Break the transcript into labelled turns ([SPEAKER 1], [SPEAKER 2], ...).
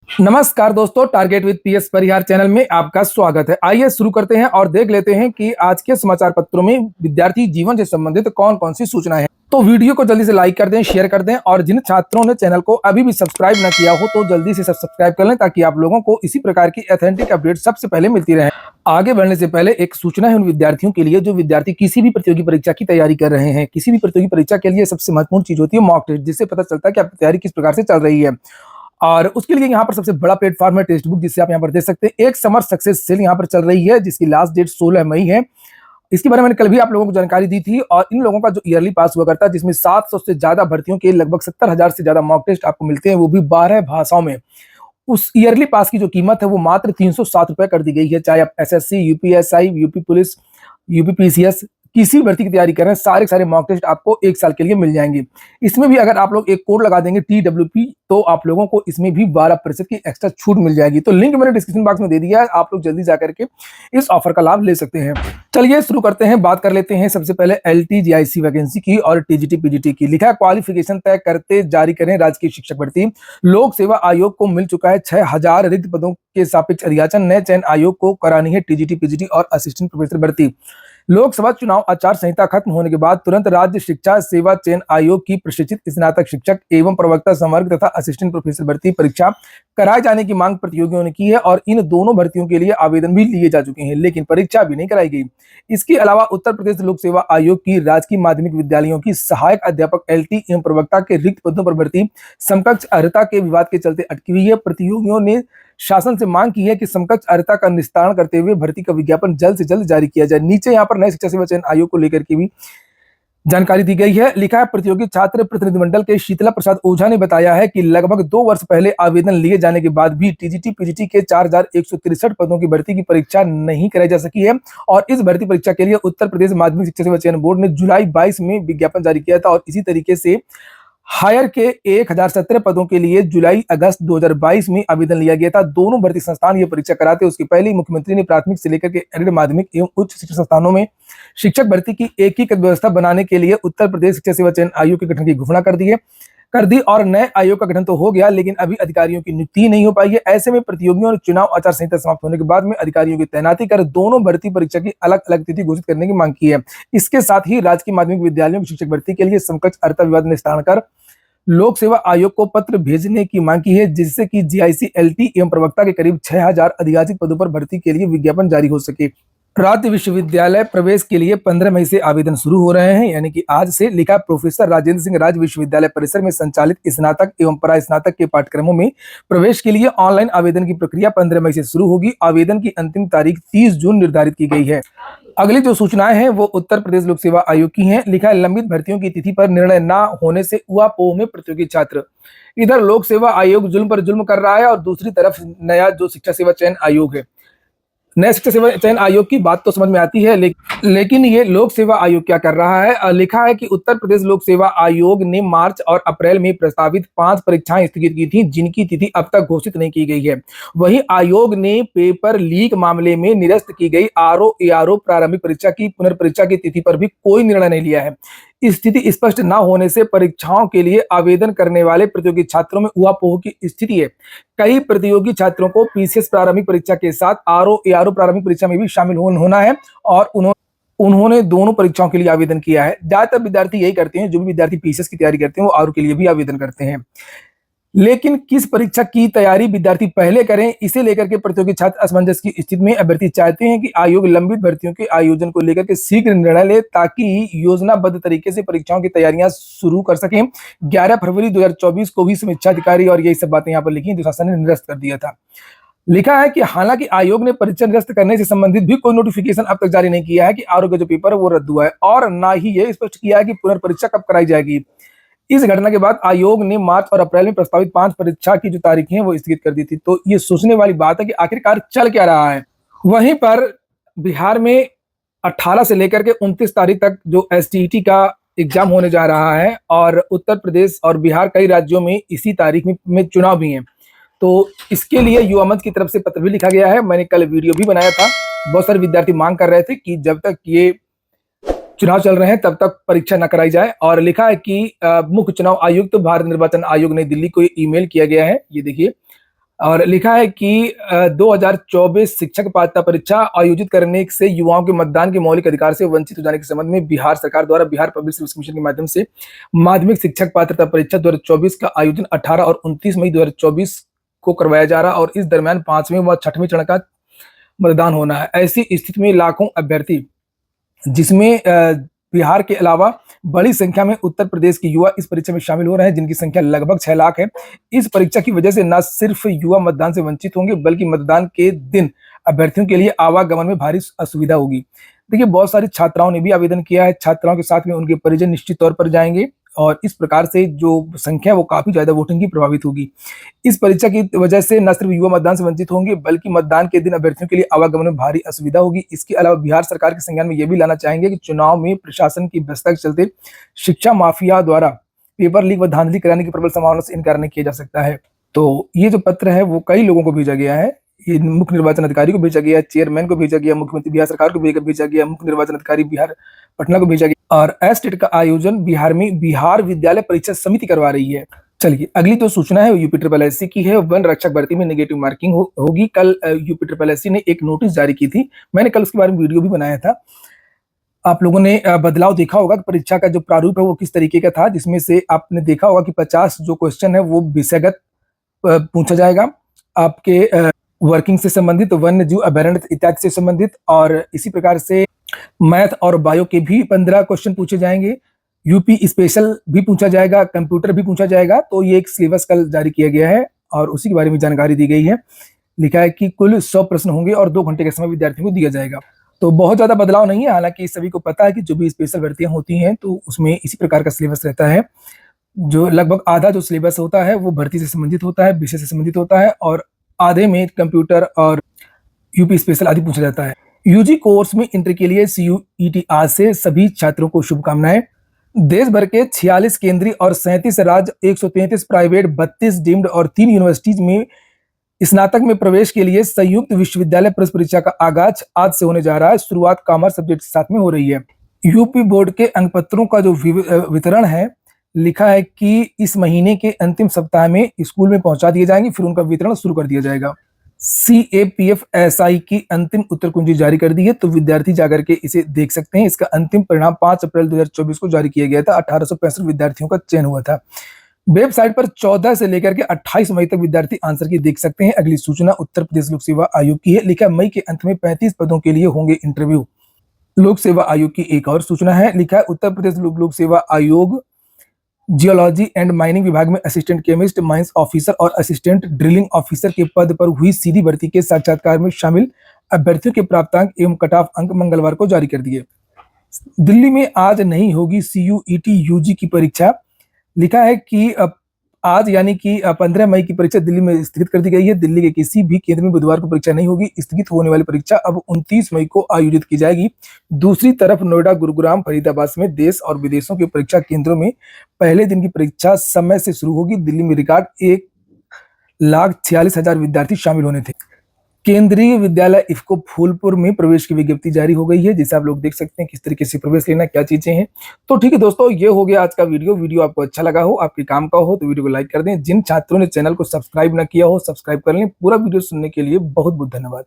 [SPEAKER 1] नमस्कार दोस्तों, target with PS Parihar channel में आपका स्वागत है। आइए शुरू करते हैं और देख लेते हैं कि आज के समाचार पत्रों में विद्यार्थी जीवन से संबंधित कौन कौन सी सूचनाएं हैं। तो वीडियो को जल्दी से लाइक कर दें, शेयर कर दें और जिन छात्रों ने चैनल को अभी भी सब्सक्राइब न किया हो तो जल्दी से सब्सक्राइब कर लें ताकि आप लोगों को इसी प्रकार की ऑथेंटिक अपडेट सबसे पहले मिलती रहे। आगे बढ़ने से पहले एक सूचना है उन विद्यार्थियों के लिए जो विद्यार्थी किसी भी प्रतियोगी परीक्षा की तैयारी कर रहे हैं। किसी भी प्रतियोगी परीक्षा के लिए सबसे महत्वपूर्ण चीज होती है मॉक टेस्ट, जिससे पता चलता है कि आपकी तैयारी किस प्रकार से चल रही है। और उसके लिए यहाँ पर सबसे बड़ा प्लेटफॉर्म है टेक्स्ट बुक, जिससे आप यहाँ पर देख सकते हैं। एक समर सक्सेस सेल यहाँ पर चल रही है जिसकी लास्ट डेट 16 मई है। इसके बारे में मैंने कल भी आप लोगों को जानकारी दी थी। और इन लोगों का जो ईयरली पास हुआ करता है, जिसमें 700 से ज्यादा भर्तियों के लगभग 70,000 से ज्यादा मॉक टेस्ट आपको मिलते हैं, वो भी 12 भाषाओं में। उस ईयरली पास की जो कीमत है वो मात्र 307 रुपए कर दी गई है। चाहे आप SSC, UPSI, UP police, UP PCS किसी भी भर्ती की तैयारी कर रहे हैं, सारे सारे मॉक टेस्ट आपको 1 साल के लिए मिल जाएंगे। इसमें भी अगर आप लोग एक कोड लगा देंगे TWP, तो आप लोगों को इसमें भी 12% की एक्स्ट्रा छूट मिल जाएगी। तो लिंक मैंने डिस्क्रिप्शन बॉक्स में दे दिया है, आप लोग जल्दी जाकर के इस ऑफर का लाभ ले सकते हैं। चलिए शुरू करते हैं, बात कर लेते हैं सबसे पहले LTGIC वैकेंसी की और TGT PGT की। लिखा है क्वालिफिकेशन तय करते जारी करें राजकीय शिक्षक भर्ती। लोक सेवा आयोग को मिल चुका है 6000 रिक्त पदों के सापेक्ष अधियाचन। नए चयन आयोग को करानी है TGT PGT और असिस्टेंट प्रोफेसर भर्ती। लोकसभा चुनाव आचार संहिता खत्म होने के बाद तुरंत राज्य शिक्षा सेवा चयन आयोग की प्रशिक्षित स्नातक शिक्षक एवं प्रवक्ता संवर्ग तथा असिस्टेंट प्रोफेसर भर्ती परीक्षा कराए जाने की मांग प्रतियोगियों ने की है और इन दोनों भर्तियों के लिए आवेदन भी लिए जा चुके हैं, लेकिन परीक्षा भी नहीं कराई गई। इसके अलावा उत्तर प्रदेश लोक सेवा आयोग की राजकीय माध्यमिक विद्यालयों की सहायक अध्यापक LT एवं प्रवक्ता के रिक्त पदों पर भर्ती समकक्ष अर्हता के विवाद के चलते अटकी हुई है। प्रतियोगियों ने शासन से मांग की है कि समकक्ष अर्हता का निस्तारण करते हुए भर्ती का विज्ञापन जल्द से जल्द जारी किया जाए। नीचे यहाँ पर नए शिक्षा सेवा चयन आयोग को लेकर के भी जानकारी दी गई है। लिखा है प्रतियोगी छात्र प्रतिनिधिमंडल के शीतला प्रसाद ओझा ने बताया है कि लगभग 2 वर्ष पहले आवेदन लिए जाने के बाद भी TGT PGT के 4163 पदों की भर्ती की परीक्षा नहीं कराई जा सकी है और इस भर्ती परीक्षा के लिए उत्तर प्रदेश माध्यमिक शिक्षा सेवा चयन बोर्ड ने जुलाई 22 में विज्ञापन जारी किया था और इसी तरीके से हायर के 1017 पदों के लिए जुलाई अगस्त 2022 में आवेदन लिया गया था। दोनों भर्ती संस्थान ये परीक्षा कराते उसके पहले ही मुख्यमंत्री ने प्राथमिक से लेकर के एडेड माध्यमिक एवं उच्च शिक्षा संस्थानों में शिक्षक भर्ती की एकीकृत व्यवस्था बनाने के लिए उत्तर प्रदेश शिक्षा सेवा चयन आयोग के गठन की घोषणा कर दी और नए आयोग का गठन तो हो गया, लेकिन अभी अधिकारियों की नियुक्ति नहीं हो पाई है। ऐसे में प्रतियोगियों ने चुनाव आचार संहिता समाप्त होने के बाद में अधिकारियों की तैनाती कर दोनों भर्ती परीक्षा की अलग अलग तिथि घोषित करने की मांग की है। इसके साथ ही राजकीय माध्यमिक विद्यालयों की शिक्षक भर्ती के लिए समकक्ष अर्हता विवाद निस्तारण कर लोक सेवा आयोग को पत्र भेजने की मांग की है, जिससे कि GIC LT एवं प्रवक्ता के करीब 6000 अधियाचित पदों पर भर्ती के लिए विज्ञापन जारी हो सके। राज्य विश्वविद्यालय प्रवेश के लिए 15 मई से आवेदन शुरू हो रहे हैं, यानी कि आज से। लिखा प्रोफेसर राजेंद्र सिंह राज्य विश्वविद्यालय परिसर में संचालित स्नातक एवं परास्नातक के पाठ्यक्रमों में प्रवेश के लिए ऑनलाइन आवेदन की प्रक्रिया 15 मई से शुरू होगी। आवेदन की अंतिम तारीख 30 जून निर्धारित की गई है। अगली जो सूचनाएं हैं वो उत्तर प्रदेश लोक सेवा आयोग की हैं। लिखा है लंबित भर्तियों की तिथि पर निर्णय न होने से ऊहापोह में प्रतियोगी छात्र। इधर लोक सेवा आयोग जुल्म पर जुल्म कर रहा है और दूसरी तरफ नया जो शिक्षा सेवा चयन आयोग है, नए शिक्षा सेवा चयन आयोग की बात तो समझ में आती है, लेकिन ये लोक सेवा आयोग क्या कर रहा है। लिखा है कि उत्तर प्रदेश लोक सेवा आयोग ने मार्च और अप्रैल में प्रस्तावित 5 परीक्षाएं स्थगित की थी, जिनकी तिथि अब तक घोषित नहीं की गई है। वहीं आयोग ने पेपर लीक मामले में निरस्त की गई RO-ARO प्रारंभिक परीक्षा की पुनर्परीक्षा की तिथि पर भी कोई निर्णय नहीं लिया है। स्थिति स्पष्ट न होने से परीक्षाओं के लिए आवेदन करने वाले प्रतियोगी छात्रों में ऊहापोह की स्थिति है। कई प्रतियोगी छात्रों को PCS प्रारंभिक परीक्षा के साथ RO-ARO प्रारंभिक परीक्षा में भी शामिल होना है और उन्होंने दोनों परीक्षाओं के लिए आवेदन किया है। ज्यादातर विद्यार्थी यही करते हैं, जो भी विद्यार्थी PCS की तैयारी करते हैं वो RO के लिए भी आवेदन करते हैं। लेकिन किस परीक्षा की तैयारी विद्यार्थी पहले करें, इसे लेकर के प्रतियोगी छात्र असमंजस की स्थिति में। अभ्यर्थी चाहते हैं कि आयोग लंबित भर्तियों के आयोजन को लेकर के शीघ्र निर्णय ले ताकि योजनाबद्ध तरीके से परीक्षाओं की तैयारियां शुरू कर सकें। 11 फरवरी 2024 को भी समीक्षा अधिकारी और यही सब बातें यहाँ पर लिखी जो शासन ने निरस्त कर दिया था। लिखा है कि हालांकि आयोग ने परीक्षा निरस्त करने से संबंधित भी कोई नोटिफिकेशन अब तक जारी नहीं किया है कि RO का जो पेपर है वो रद्द हुआ है और ना ही यह स्पष्ट किया है कि पुनर्परीक्षा कब कराई जाएगी। इस घटना के बाद आयोग ने मार्च और अप्रैल में प्रस्तावित 5 परीक्षा की जो तारीखें हैं वो स्थगित कर दी थी। तो ये सोचने वाली बात है कि आखिरकार चल क्या रहा है। वहीं पर बिहार में 18 से लेकर के 29 तारीख तक जो STET का एग्जाम होने जा रहा है और उत्तर प्रदेश और बिहार कई राज्यों में इसी तारीख में चुनाव भी हैं। तो इसके लिए युवा मंच की तरफ से पत्र भी लिखा गया है। मैंने कल वीडियो भी बनाया था। बहुत सारे विद्यार्थी मांग कर रहे थे कि जब तक ये चुनाव चल रहे हैं तब तक परीक्षा न कराई जाए। और लिखा है कि मुख्य चुनाव आयुक्त भारत निर्वाचन आयोग नई दिल्ली को ईमेल किया गया है। ये देखिए, और लिखा है कि 2024 शिक्षक पात्रता परीक्षा आयोजित करने से युवाओं के मतदान के मौलिक अधिकार से वंचित हो जाने के संबंध में बिहार सरकार द्वारा बिहार पब्लिक सर्विस कमीशन के माध्यम से माध्यमिक शिक्षक पात्रता परीक्षा 2024 का आयोजन 18 और 29 मई 2024 को करवाया जा रहा और इस दरमियान 5वें व 6वें चरण का मतदान होना है। ऐसी स्थिति में लाखों अभ्यर्थी, जिसमें बिहार के अलावा बड़ी संख्या में उत्तर प्रदेश के युवा इस परीक्षा में शामिल हो रहे हैं, जिनकी संख्या लगभग 6 लाख है। इस परीक्षा की वजह से न सिर्फ युवा मतदान से वंचित होंगे, बल्कि मतदान के दिन अभ्यर्थियों के लिए आवागमन में भारी असुविधा होगी। देखिए, बहुत सारी छात्राओं ने भी आवेदन किया है। छात्राओं के साथ में उनके परिजन निश्चित तौर पर जाएंगे और इस प्रकार से जो संख्या है वो काफी ज्यादा वोटिंग की प्रभावित होगी। इस परीक्षा की वजह से न सिर्फ युवा मतदान से वंचित होंगे, बल्कि मतदान के दिन अभ्यर्थियों के लिए आवागमन में भारी असुविधा होगी। इसके अलावा बिहार सरकार के संज्ञान में यह भी लाना चाहेंगे कि चुनाव में प्रशासन की व्यस्तता के चलते शिक्षा माफिया द्वारा पेपर लीक व धांधली कराने की प्रबल संभावना से इनकार नहीं किया जा सकता है। तो ये जो पत्र है वो कई लोगों को भेजा गया है। ये मुख्य निर्वाचन अधिकारी को भेजा गया, चेयरमैन को भेजा गया, मुख्यमंत्री बिहार सरकार को भेजा गया, मुख्य निर्वाचन अधिकारी बिहार पटना को भेजा गया और एस्टेट का आयोजन बिहार में बिहार विद्यालय परीक्षा समिति करवा रही है। चलिए, अगली तो सूचना है यूपी SSSC की है। वन रक्षक भर्ती में नेगेटिव मार्किंग होगी। कल यूपी SSSC ने एक नोटिस जारी की थी। मैंने कल उसके बारे में वीडियो भी बनाया था। आप लोगों ने बदलाव देखा होगा कि परीक्षा का जो प्रारूप है वो किस तरीके का था, जिसमें से आपने देखा होगा कि 50 जो क्वेश्चन है वो विषयगत पूछा जाएगा, आपके वर्किंग से संबंधित, वन्य जीव अभयारण्य इत्यादि से संबंधित, और इसी प्रकार से मैथ और बायो के भी 15 क्वेश्चन पूछे जाएंगे। यूपी स्पेशल भी पूछा जाएगा, कंप्यूटर भी पूछा जाएगा। तो ये एक सिलेबस कल जारी किया गया है और उसी के बारे में जानकारी दी गई है। लिखा है कि कुल 100 प्रश्न होंगे और 2 घंटे का समय विद्यार्थियों को दिया जाएगा। तो बहुत ज्यादा बदलाव नहीं है। हालांकि सभी को पता है कि जो भी स्पेशल भर्तियां होती हैं तो उसमें इसी प्रकार का सिलेबस रहता है। जो लगभग आधा जो सिलेबस होता है वो भर्ती से संबंधित होता है, विषय से संबंधित होता है, और आधे में कंप्यूटर और यूपी स्पेशल आदि पूछा जाता है। यूजी कोर्स में एंट्री के लिए CUET आज से सभी छात्रों को शुभकामनाएं। देश भर के 46 केंद्रीय और 37 राज्य, 133 प्राइवेट, 32 डीम्ड और 3 यूनिवर्सिटीज में स्नातक में प्रवेश के लिए संयुक्त विश्वविद्यालय प्रवेश परीक्षा का आगाज आज से होने जा रहा है। शुरुआत कॉमर्स सब्जेक्ट के साथ में हो रही है। यूपी बोर्ड के अंक पत्रों का जो वितरण है, लिखा है कि इस महीने के अंतिम सप्ताह में स्कूल में पहुंचा दिए जाएंगे, फिर उनका वितरण शुरू कर दिया जाएगा। CAPF-SI की अंतिम उत्तर कुंजी जारी कर दी है, तो विद्यार्थी जाकर के इसे देख सकते हैं। इसका अंतिम परिणाम 5 अप्रैल 2024 को जारी किया गया था। 1865 विद्यार्थियों का चयन हुआ था। वेबसाइट पर 14 से लेकर के 28 मई तक विद्यार्थी आंसर की देख सकते हैं। अगली सूचना उत्तर प्रदेश लोक सेवा आयोग की है। लिखा मई के अंत में 35 पदों के लिए होंगे इंटरव्यू। लोक सेवा आयोग की एक और सूचना है। लिखा है उत्तर प्रदेश लोक सेवा आयोग जियोलॉजी एंड माइनिंग विभाग में असिस्टेंट केमिस्ट, माइंस ऑफिसर और असिस्टेंट ड्रिलिंग ऑफिसर के पद पर हुई सीधी भर्ती के साक्षात्कार में शामिल अभ्यर्थियों के प्राप्तांक एवं कट ऑफ अंक मंगलवार को जारी कर दिए। दिल्ली में आज नहीं होगी CUET UG की परीक्षा। लिखा है कि आज यानी कि 15 मई की परीक्षा दिल्ली में स्थगित कर दी गई है। दिल्ली के किसी भी केंद्र में बुधवार को परीक्षा नहीं होगी। स्थगित होने वाली परीक्षा अब 29 मई को आयोजित की जाएगी। दूसरी तरफ नोएडा, गुरुग्राम, फरीदाबाद में देश और विदेशों के परीक्षा केंद्रों में पहले दिन की परीक्षा समय से शुरू होगी। दिल्ली में रिकॉर्ड 1,46,000 विद्यार्थी शामिल होने थे। केंद्रीय विद्यालय इफ्को फूलपुर में प्रवेश की विज्ञप्ति जारी हो गई है, जिसे आप लोग देख सकते हैं किस तरीके से प्रवेश लेना, क्या चीजें हैं। तो ठीक है दोस्तों, ये हो गया आज का वीडियो आपको अच्छा लगा हो, आपके काम का हो तो वीडियो को लाइक कर दें। जिन छात्रों ने चैनल को सब्सक्राइब ना किया हो, सब्सक्राइब कर लें। पूरा वीडियो सुनने के लिए बहुत बहुत धन्यवाद।